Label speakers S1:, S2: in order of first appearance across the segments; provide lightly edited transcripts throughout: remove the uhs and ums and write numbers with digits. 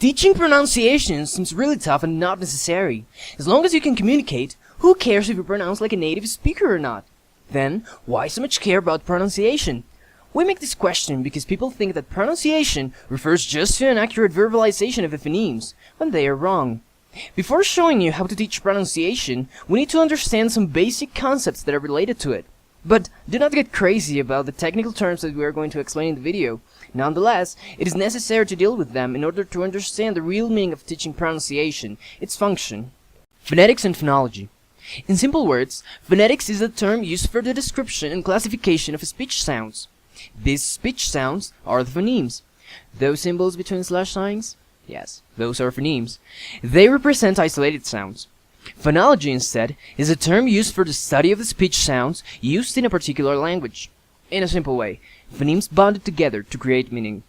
S1: Teaching pronunciation seems really tough and not necessary. As long as you can communicate, who cares if you pronounce like a native speaker or not? Then, why so much care about pronunciation? We make this question because people think that pronunciation refers just to an accurate verbalization of the phonemes, when they are wrong. Before showing you how to teach pronunciation, we need to understand some basic concepts that are related to it. But do not get crazy about the technical terms that we are going to explain in the video. Nonetheless, it is necessary to deal with them in order to understand the real meaning of teaching pronunciation, its function. Phonetics and phonology. In simple words, phonetics is a term used for the description and classification of speech sounds. These speech sounds are the phonemes. Those symbols between slash signs? Yes, those are phonemes. They represent isolated sounds. Phonology, instead, is a term used for the study of the speech sounds used in a particular language. In a simple way, phonemes bonded together to create meaning.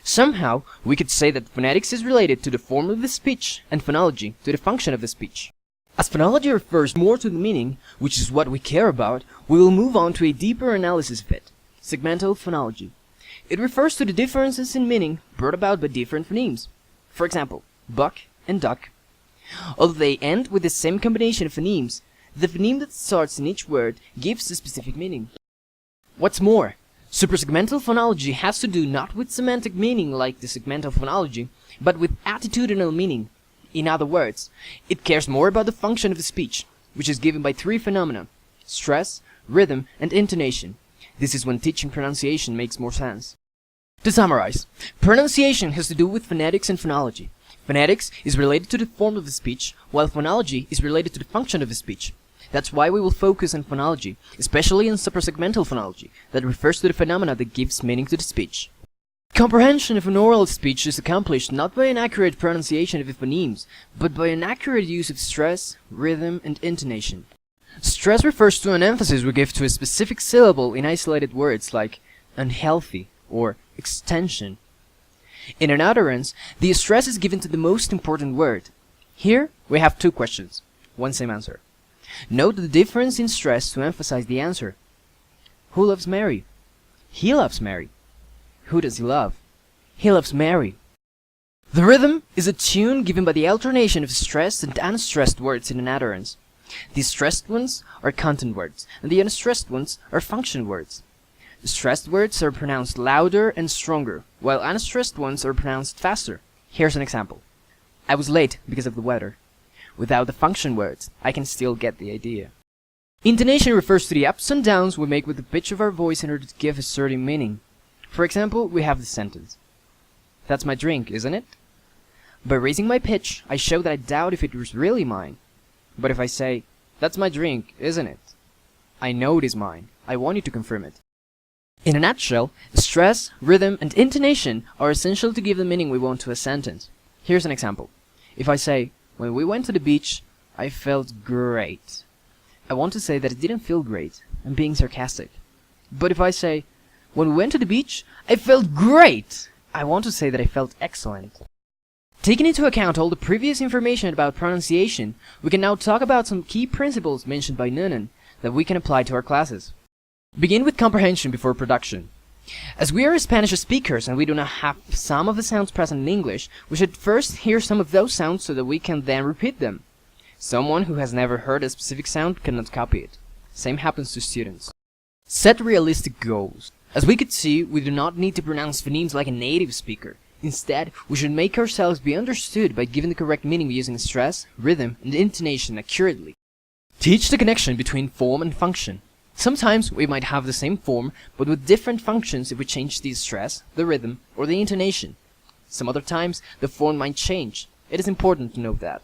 S1: Somehow, we could say that phonetics is related to the form of the speech and phonology to the function of the speech. As phonology refers more to the meaning, which is what we care about, we will move on to a deeper analysis of it. Segmental phonology. It refers to the differences in meaning brought about by different phonemes. For example, buck and duck. Although they end with the same combination of phonemes, the phoneme that starts in each word gives a specific meaning. What's more, suprasegmental phonology has to do not with semantic meaning like the segmental phonology, but with attitudinal meaning. In other words, it cares more about the function of the speech, which is given by three phenomena: stress, rhythm, and intonation. This is when teaching pronunciation makes more sense. To summarize, pronunciation has to do with phonetics and phonology. Phonetics is related to the form of the speech, while phonology is related to the function of the speech. That's why we will focus on phonology, especially on suprasegmental phonology, that refers to the phenomena that gives meaning to the speech. Comprehension of an oral speech is accomplished not by an accurate pronunciation of the phonemes, but by an accurate use of stress, rhythm, and intonation. Stress refers to an emphasis we give to a specific syllable in isolated words like unhealthy or extension. In an utterance, the stress is given to the most important word. Here, we have two questions, one same answer. Note the difference in stress to emphasize the answer. Who loves Mary? He loves Mary. Who does he love? He loves Mary. The rhythm is a tune given by the alternation of stressed and unstressed words in an utterance. The stressed ones are content words, and the unstressed ones are function words. The stressed words are pronounced louder and stronger, while unstressed ones are pronounced faster. Here's an example. I was late because of the weather. Without the function words, I can still get the idea. Intonation refers to the ups and downs we make with the pitch of our voice in order to give a certain meaning. For example, we have this sentence. That's my drink, isn't it? By raising my pitch, I show that I doubt if it was really mine. But if I say, that's my drink, isn't it? I know it is mine. I want you to confirm it. In a nutshell, stress, rhythm, and intonation are essential to give the meaning we want to a sentence. Here's an example. If I say, when we went to the beach, I felt great. I want to say that it didn't feel great. I'm being sarcastic. But if I say, when we went to the beach, I felt great, I want to say that I felt excellent. Taking into account all the previous information about pronunciation, we can now talk about some key principles mentioned by Noonan that we can apply to our classes. Begin with comprehension before production. As we are Spanish speakers and we do not have some of the sounds present in English, we should first hear some of those sounds so that we can then repeat them. Someone who has never heard a specific sound cannot copy it. Same happens to students. Set realistic goals. As we could see, we do not need to pronounce phonemes like a native speaker. Instead, we should make ourselves be understood by giving the correct meaning using stress, rhythm, and intonation accurately. Teach the connection between form and function. Sometimes we might have the same form, but with different functions if we change the stress, the rhythm, or the intonation. Some other times, the form might change. It is important to note that.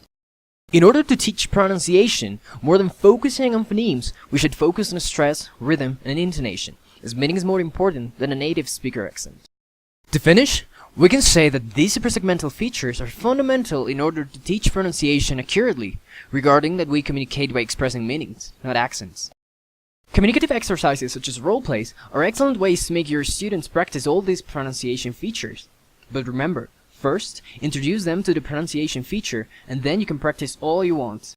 S1: In order to teach pronunciation, more than focusing on phonemes, we should focus on stress, rhythm, and intonation, as meaning is more important than a native speaker accent. To finish, we can say that these suprasegmental features are fundamental in order to teach pronunciation accurately, regarding that we communicate by expressing meanings, not accents. Communicative exercises such as role plays are excellent ways to make your students practice all these pronunciation features. But remember, first, introduce them to the pronunciation feature, and then you can practice all you want.